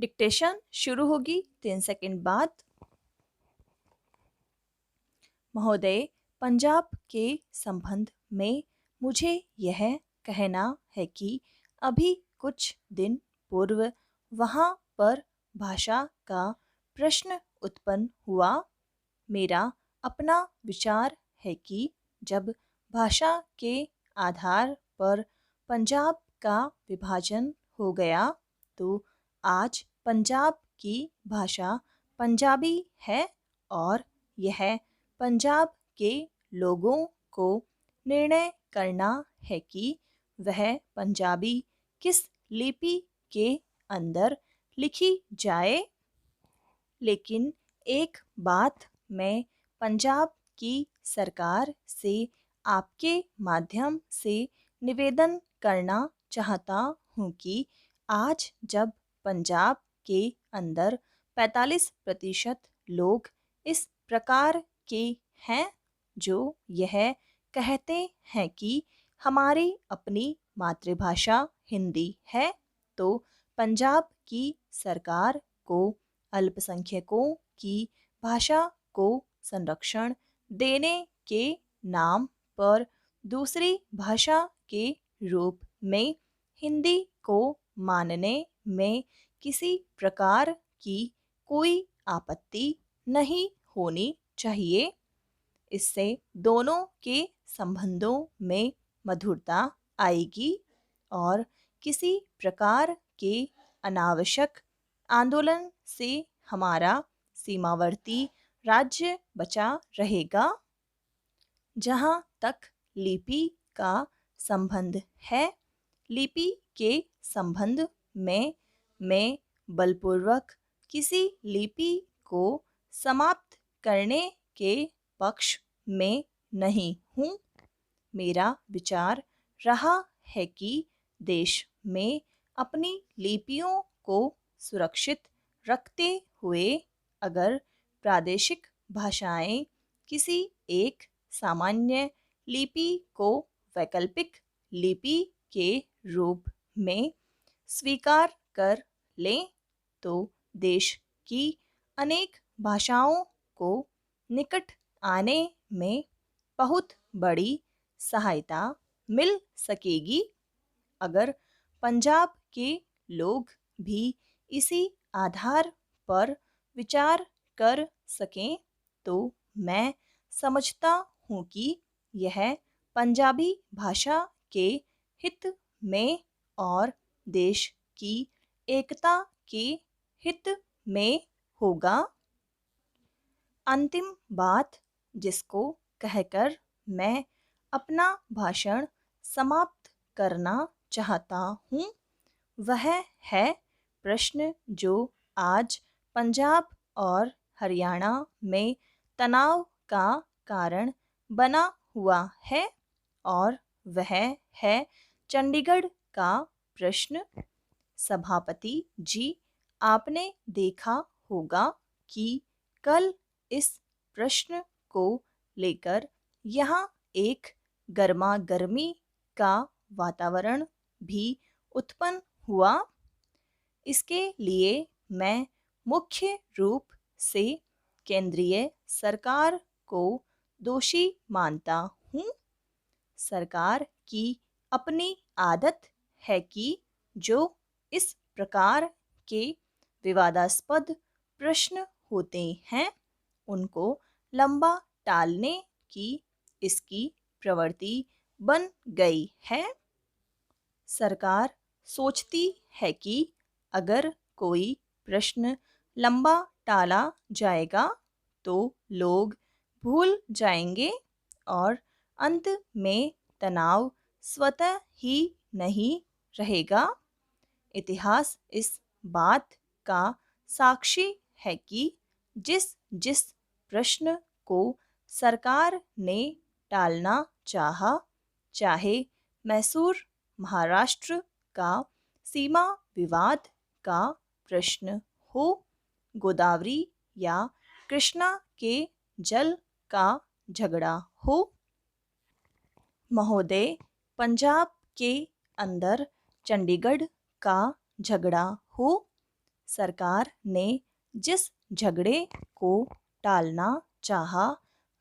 Dictation शुरू होगी 3 second बाद। महोदय, पंजाब के संबंध में मुझे यह कहना है कि अभी कुछ दिन पूर्व वहाँ पर भाषा का प्रश्न उत्पन्न हुआ। मेरा अपना विचार है कि जब भाषा के आधार पर पंजाब का विभाजन हो गया तो आज पंजाब की भाषा पंजाबी है और यह पंजाब के लोगों को निर्णय करना है कि वह पंजाबी किस लिपि के अंदर लिखी जाए। लेकिन एक बात मैं पंजाब की सरकार से आपके माध्यम से निवेदन करना चाहता हूँ कि आज जब पंजाब के अंदर 45% लोग इस प्रकार के हैं जो यह कहते हैं कि हमारी अपनी मातृभाषा हिंदी है, तो पंजाब की सरकार को अल्पसंख्यकों की भाषा को संरक्षण देने के नाम पर दूसरी भाषा के रूप में हिंदी को मानने में किसी प्रकार की कोई आपत्ति नहीं होनी चाहिए। इससे दोनों के संबंधों में मधुरता आएगी और किसी प्रकार के अनावश्यक आंदोलन से हमारा सीमावर्ती राज्य बचा रहेगा। जहाँ तक लिपि का संबंध है, लिपि के संबंध में मैं बलपूर्वक किसी लिपि को समाप्त करने के पक्ष में नहीं हूँ। मेरा विचार रहा है कि देश में अपनी लिपियों को सुरक्षित रखते हुए अगर प्रादेशिक भाषाएं किसी एक सामान्य लिपि को वैकल्पिक लिपि के रूप में स्वीकार कर लें तो देश की अनेक भाषाओं को निकट आने में बहुत बड़ी सहायता मिल सकेगी। अगर पंजाब के लोग भी इसी आधार पर विचार कर सकें तो मैं समझता हूँ कि यह पंजाबी भाषा के हित में और देश की एकता के हित में होगा। अंतिम बात जिसको कहकर मैं अपना भाषण समाप्त करना चाहता हूँ वह है प्रश्न जो आज पंजाब और हरियाणा में तनाव का कारण बना हुआ है और वह है चंडीगढ़ का प्रश्न। सभापति जी, आपने देखा होगा कि कल इस प्रश्न को लेकर यहाँ एक गर्मागर्मी का वातावरण भी उत्पन्न हुआ। इसके लिए मैं मुख्य रूप से केंद्रीय सरकार को दोषी मानता हूँ। सरकार की अपनी आदत है कि जो इस प्रकार के विवादास्पद प्रश्न होते हैं उनको लंबा टालने की इसकी प्रवृत्ति बन गई है। सरकार सोचती है कि अगर कोई प्रश्न लंबा टाला जाएगा तो लोग भूल जाएंगे और अंत में तनाव स्वतः ही नहीं रहेगा। इतिहास इस बात का साक्षी है कि जिस जिस प्रश्न को सरकार ने टालना चाहा, चाहे मैसूर महाराष्ट्र का सीमा विवाद का प्रश्न हो, गोदावरी या कृष्णा के जल का झगड़ा हो। महोदय, पंजाब के अंदर चंडीगढ़ का झगड़ा हो, सरकार ने जिस झगड़े को टालना चाहा,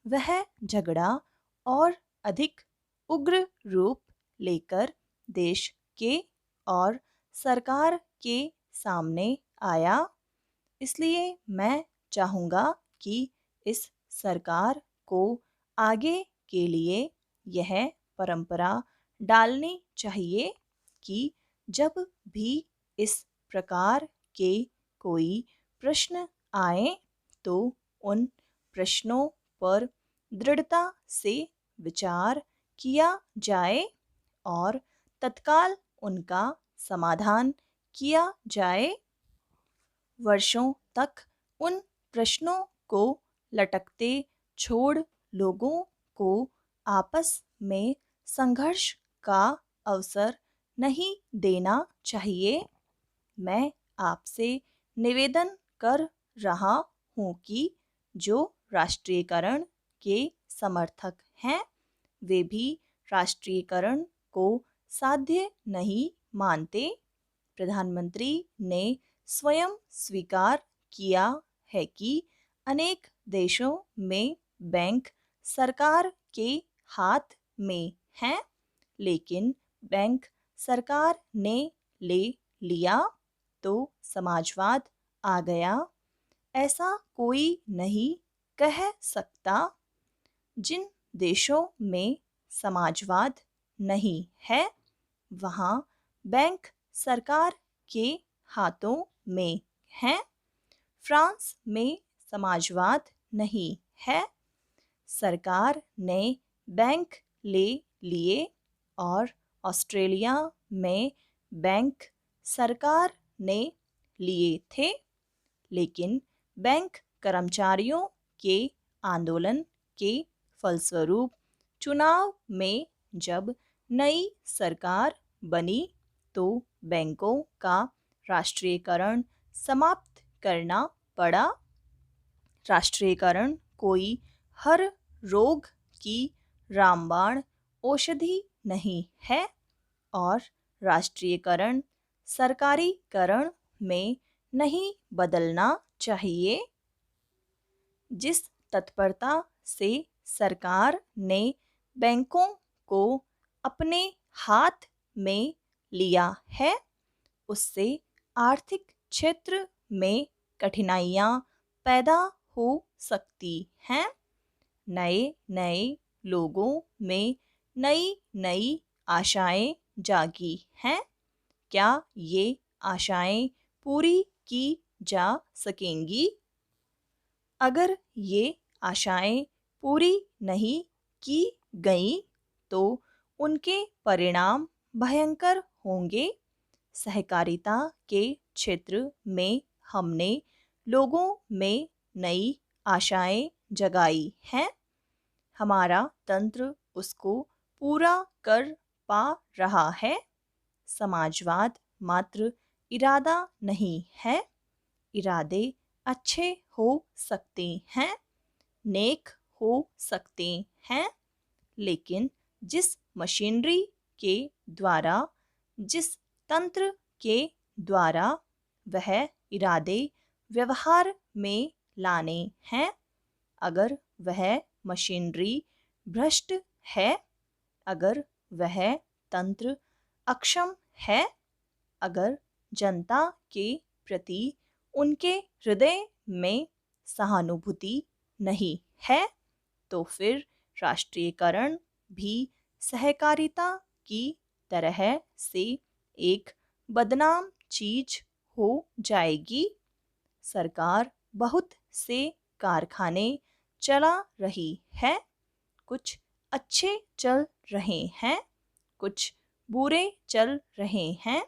वह झगड़ा और अधिक उग्र रूप लेकर देश के और सरकार के सामने आया। इसलिए मैं चाहूँगा कि इस सरकार को आगे के लिए यह परंपरा डालनी चाहिए कि जब भी इस प्रकार के कोई प्रश्न आए तो उन प्रश्नों पर दृढ़ता से विचार किया जाए और तत्काल उनका समाधान किया जाए। वर्षों तक उन प्रश्नों को लटकते छोड़ लोगों को आपस में संघर्ष का अवसर नहीं देना चाहिए। मैं आपसे निवेदन कर रहा हूँ कि जो राष्ट्रीयकरण के समर्थक हैं, वे भी राष्ट्रीयकरण को साध्य नहीं मानते। प्रधानमंत्री ने स्वयं स्वीकार किया है कि अनेक देशों में बैंक सरकार के हाथ में हैं, लेकिन बैंक सरकार ने ले लिया तो समाजवाद आ गया। ऐसा कोई नहीं कह सकता। जिन देशों में समाजवाद नहीं है, वहाँ बैंक सरकार के हाथों में हैं। फ्रांस में समाजवाद नहीं है, सरकार ने बैंक ले लिए। और ऑस्ट्रेलिया में बैंक सरकार ने लिए थे, लेकिन बैंक कर्मचारियों के आंदोलन के फलस्वरूप चुनाव में जब नई सरकार बनी तो बैंकों का राष्ट्रीयकरण समाप्त करना पड़ा। राष्ट्रीयकरण कोई हर रोग की रामबाण औषधि नहीं है और राष्ट्रीयकरण सरकारीकरण में नहीं बदलना चाहिए। जिस तत्परता से सरकार ने बैंकों को अपने हाथ में लिया है, उससे आर्थिक क्षेत्र में कठिनाइयाँ पैदा हो सकती हैं। नए नए लोगों में नई नई आशाएं जागी हैं। क्या ये आशाएं पूरी की जा सकेंगी? अगर ये आशाएं पूरी नहीं की गईं तो उनके परिणाम भयंकर होंगे। सहकारिता के क्षेत्र में हमने लोगों में नई आशाएं जगाई हैं। हमारा तंत्र उसको पूरा कर पा रहा है। समाजवाद मात्र इरादा नहीं है। इरादे अच्छे हो सकते हैं, नेक हो सकते हैं, लेकिन जिस मशीनरी के द्वारा, जिस तंत्र के द्वारा वह इरादे व्यवहार में लाने हैं, अगर वह मशीनरी भ्रष्ट है, अगर वह तंत्र अक्षम है, अगर जनता के प्रति उनके हृदय में सहानुभूति नहीं है, तो फिर राष्ट्रीयकरण भी सहकारिता की तरह से एक बदनाम चीज हो जाएगी। सरकार बहुत से कारखाने चला रही है। कुछ अच्छे चल रहे हैं, कुछ बुरे चल रहे हैं,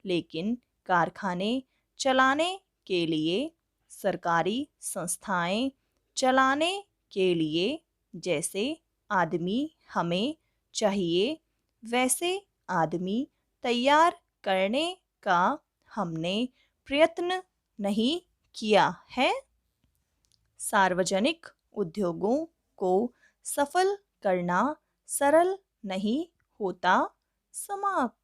लेकिन कारखाने चलाने के लिए, सरकारी संस्थाएं चलाने के लिए जैसे आदमी हमें चाहिए, वैसे आदमी तैयार करने का हमने प्रयत्न नहीं किया है। सार्वजनिक उद्योगों को सफल करना सरल नहीं होता। समाप्त।